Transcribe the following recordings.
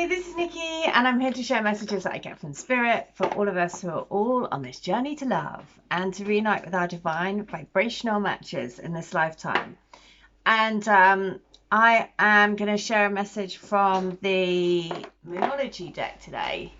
Hi, this is Nikki, and I'm here to share messages that I get from Spirit for all of us who are all on this journey to love and to reunite with our divine vibrational matches in this lifetime. And I am going to share a message from the Moonology deck today.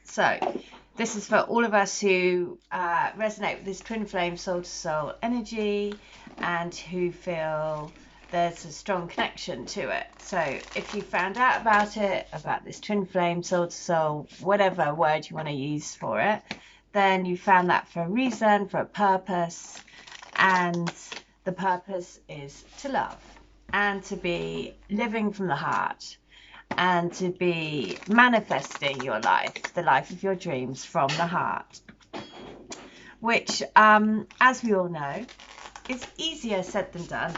So this is for all of us who resonate with this twin flame soul to soul energy and who feel there's a strong connection to it. So if you found out about it, about this twin flame, soul to soul, whatever word you want to use for it, then you found that for a reason, for a purpose, and the purpose is to love and to be living from the heart and to be manifesting your life, the life of your dreams from the heart, which, as we all know, is easier said than done.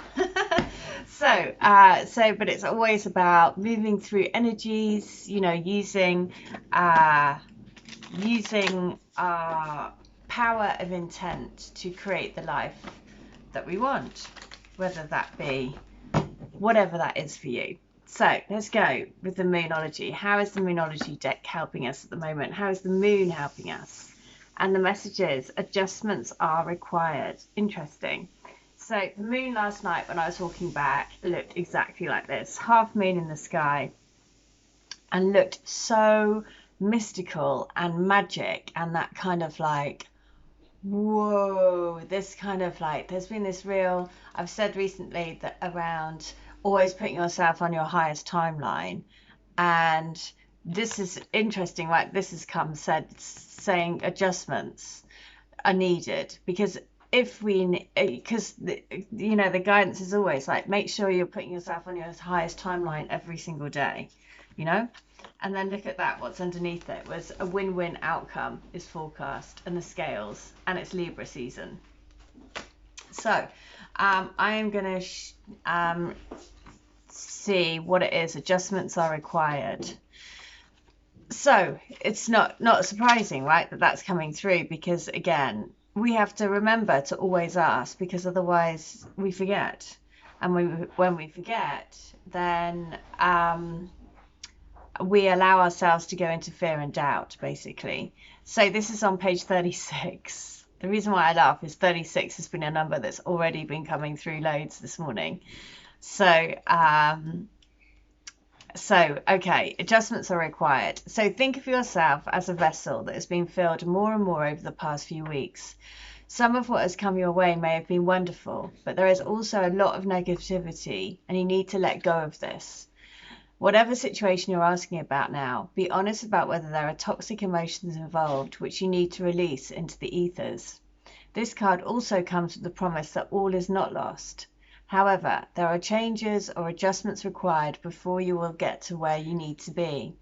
But it's always about moving through energies, you know, using our power of intent to create the life that we want, whether that be whatever that is for you. So let's go with the Moonology. How is the Moonology deck helping us at the moment? How is the moon helping us? And the message is adjustments are required. Interesting. So the moon last night when I was walking back looked exactly like this. Half moon in the sky, and looked so mystical and magic, and that kind of like, whoa, this kind of like, there's been this real, I've said recently that around always putting yourself on your highest timeline, and this is interesting, right? This has come saying adjustments are needed, because you know, the guidance is always like, make sure you're putting yourself on your highest timeline every single day, you know. And then look at that, what's underneath it was a win-win outcome is forecast, and the scales, and it's Libra season. So I am going to see what it is. Adjustments are required. So it's not surprising, right, that that's coming through, because again, we have to remember to always ask, because otherwise we forget. And when we forget, then we allow ourselves to go into fear and doubt, basically. So this is on page 36. The reason why I laugh is 36 has been a number that's already been coming through loads this morning. So okay, adjustments are required. So think of yourself as a vessel that has been filled more and more over the past few weeks. Some of what has come your way may have been wonderful, but there is also a lot of negativity, and you need to let go of this. Whatever situation you're asking about now, be honest about whether there are toxic emotions involved which you need to release into the ethers. This card also comes with the promise that all is not lost. However, there are changes or adjustments required before you will get to where you need to be.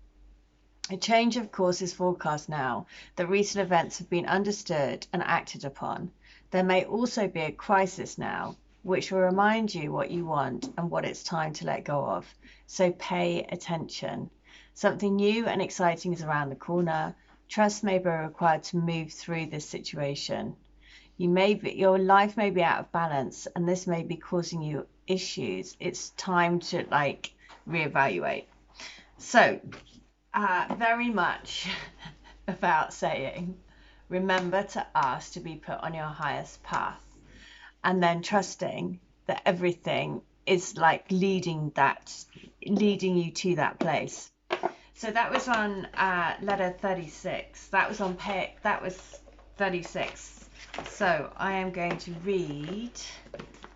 A change of course is forecast now that recent events have been understood and acted upon. There may also be a crisis now, which will remind you what you want and what it's time to let go of. So pay attention. Something new and exciting is around the corner. Trust may be required to move through this situation. Your life may be out of balance, and this may be causing you issues. It's time to like reevaluate. So very much about saying, remember to ask to be put on your highest path, and then trusting that everything is like leading you to that place. So that was on letter 36. That was 36. So I am going to read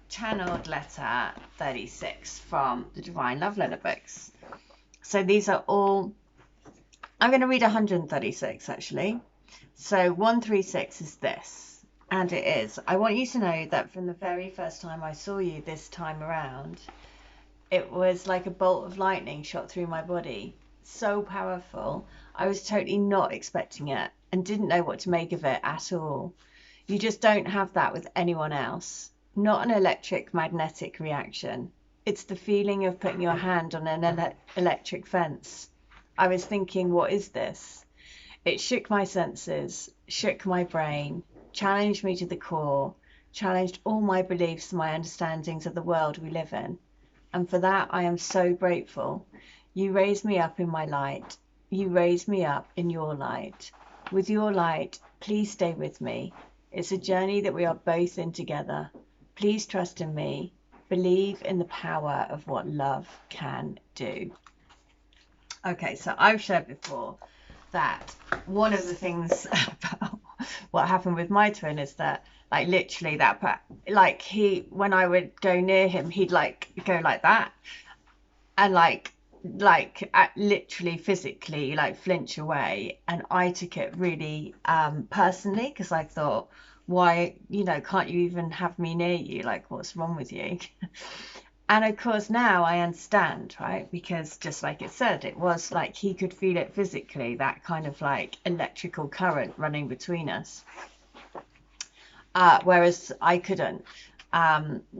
channeled letter 36 from the Divine Love Letter books. So these are all, I'm going to read 136 actually. So 136 is this, and it is, I want you to know that from the very first time I saw you this time around, it was like a bolt of lightning shot through my body. So powerful. I was totally not expecting it and didn't know what to make of it at all. You just don't have that with anyone else. Not an electric magnetic reaction. It's the feeling of putting your hand on an electric fence. I was thinking, what is this? It shook my senses, shook my brain, challenged me to the core, challenged all my beliefs and my understandings of the world we live in. And for that, I am so grateful. You raise me up in my light. You raise me up in your light. With your light, please stay with me. It's a journey that we are both in together. Please trust in me. Believe in the power of what love can do. Okay, so I've shared before that one of the things about what happened with my twin is that, like, literally like, when I would go near him, he'd like go like that, and literally physically like flinch away, and I took it really personally, because I thought, why, can't you even have me near you? Like, what's wrong with you? And of course now I understand, right? Because just like it said, it was like he could feel it physically, that kind of like electrical current running between us, whereas I couldn't.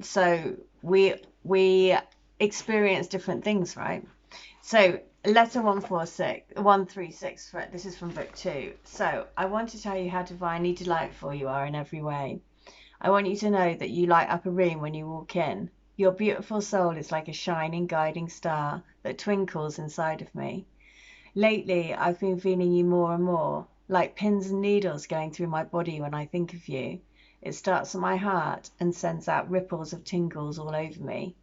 So we experience different things, right? So letter 136, this is from book 2. So I want to tell you how divinely delightful you are in every way. I want you to know that you light up a room when you walk in. Your beautiful soul is like a shining, guiding star that twinkles inside of me. Lately, I've been feeling you more and more, like pins and needles going through my body when I think of you. It starts at my heart and sends out ripples of tingles all over me.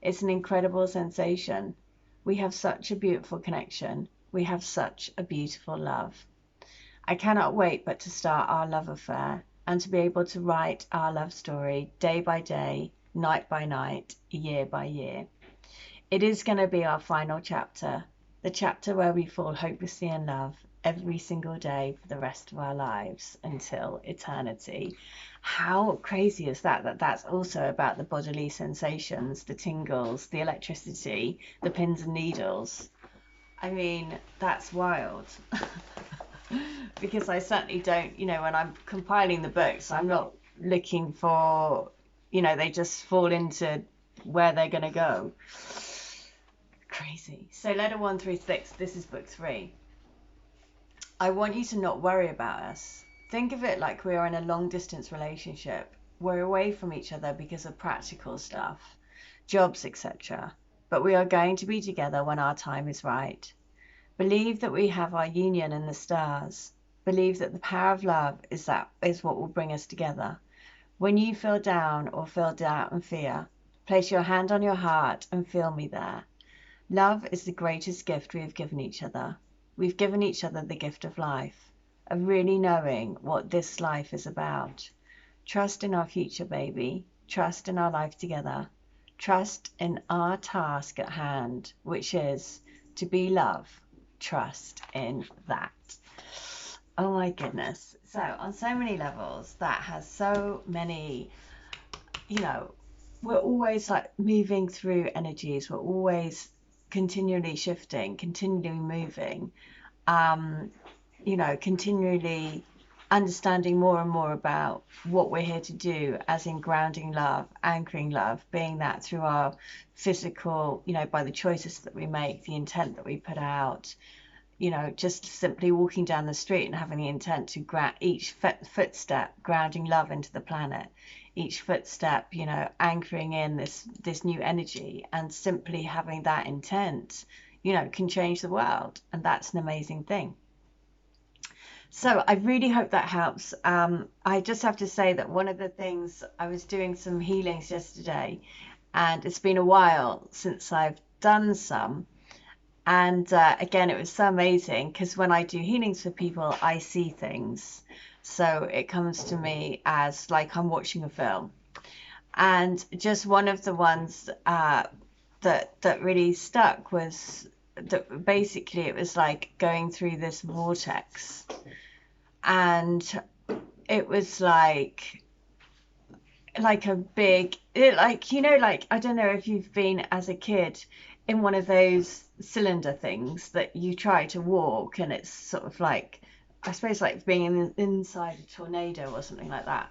It's an incredible sensation. We have such a beautiful connection. We have such a beautiful love. I cannot wait but to start our love affair and to be able to write our love story day by day, night by night, year by year. It is going to be our final chapter, the chapter where we fall hopelessly in love every single day for the rest of our lives until eternity. How crazy is that? That's also about the bodily sensations, the tingles, the electricity, the pins and needles. I mean, that's wild. Because I certainly don't, when I'm compiling the books, I'm not looking for, they just fall into where they're going to go. Crazy. So letter 136, this is book 3. I want you to not worry about us. Think of it like we are in a long distance relationship. We're away from each other because of practical stuff, jobs, etc. But we are going to be together when our time is right. Believe that we have our union in the stars. Believe that the power of love is what will bring us together. When you feel down or feel doubt and fear, place your hand on your heart and feel me there. Love is the greatest gift we have given each other. We've given each other the gift of life, of really knowing what this life is about. Trust in our future, baby. Trust in our life together. Trust in our task at hand, which is to be love. Trust in that. Oh my goodness. So on so many levels, that has so many, we're always like moving through energies. We're always continually shifting, continually moving, continually understanding more and more about what we're here to do, as in grounding love, anchoring love, being that through our physical, by the choices that we make, the intent that we put out, just simply walking down the street and having the intent to ground each footstep, grounding love into the planet, each footstep, anchoring in this new energy, and simply having that intent, can change the world. And that's an amazing thing. So I really hope that helps. I just have to say that one of the things, I was doing some healings yesterday, and it's been a while since I've done some. And again, it was so amazing, because when I do healings for people, I see things. So it comes to me as like I'm watching a film. And just one of the ones that really stuck was that basically it was like going through this vortex. And it was like a big, I don't know if you've been as a kid in one of those cylinder things that you try to walk, and it's sort of like, I suppose, like being inside a tornado or something like that.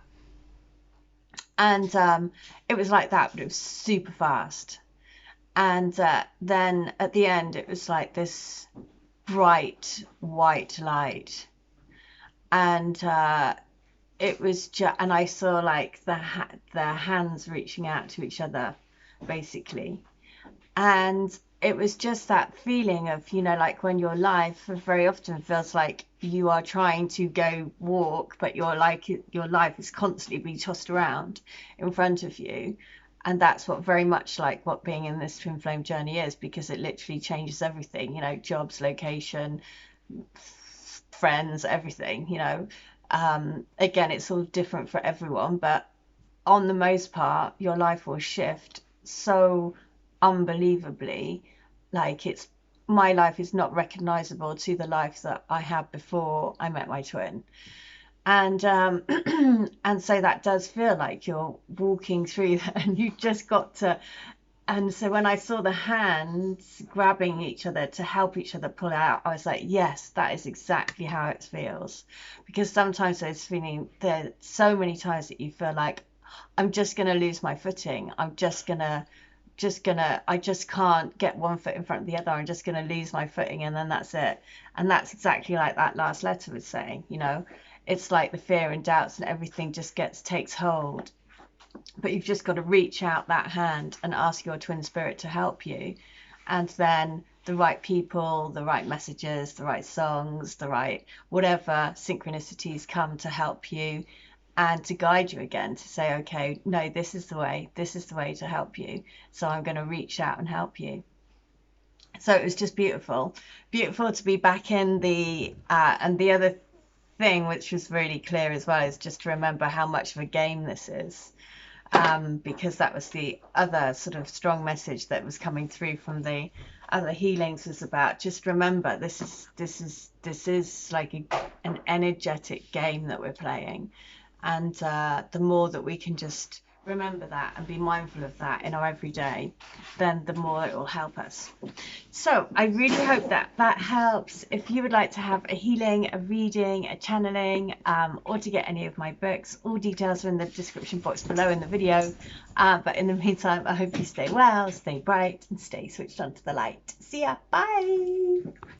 And it was like that, but it was super fast. And then at the end, it was like this bright white light. And it was just, and I saw like the hands reaching out to each other, basically. And it was just that feeling of, you know, like when your life very often feels like you are trying to go walk, but your life is constantly being tossed around in front of you. And that's what very much like what being in this twin flame journey is, because it literally changes everything, you know, jobs, location, friends, everything, you know. Again, it's all different for everyone, but on the most part, your life will shift so unbelievably. Like, it's my life is not recognizable to the life that I had before I met my twin. And and so that does feel like you're walking through that, and you've just got to. And so when I saw the hands grabbing each other to help each other pull out, I was like, yes, that is exactly how it feels. Because sometimes there's feeling, there so many times that you feel like, I'm just going to lose my footing. I'm just gonna, I just can't get one foot in front of the other. I'm just going to lose my footing, and then that's it. And that's exactly like that last letter was saying, you know, it's like the fear and doubts and everything just takes hold. But you've just got to reach out that hand and ask your twin spirit to help you. And then the right people, the right messages, the right songs, the right whatever synchronicities come to help you and to guide you again, to say, okay, no, this is the way to help you. So I'm going to reach out and help you. So it was just beautiful to be back in the and the other thing which was really clear as well is just to remember how much of a game this is, because that was the other sort of strong message that was coming through from the other healings, was about just remember this is like an energetic game that we're playing, and the more that we can just remember that and be mindful of that in our everyday, then the more it will help us. So I really hope that that helps. If you would like to have a healing, a reading, a channeling, or to get any of my books, all details are in the description box below in the video. But in the meantime, I hope you stay well, stay bright, and stay switched on to the light. See ya. Bye.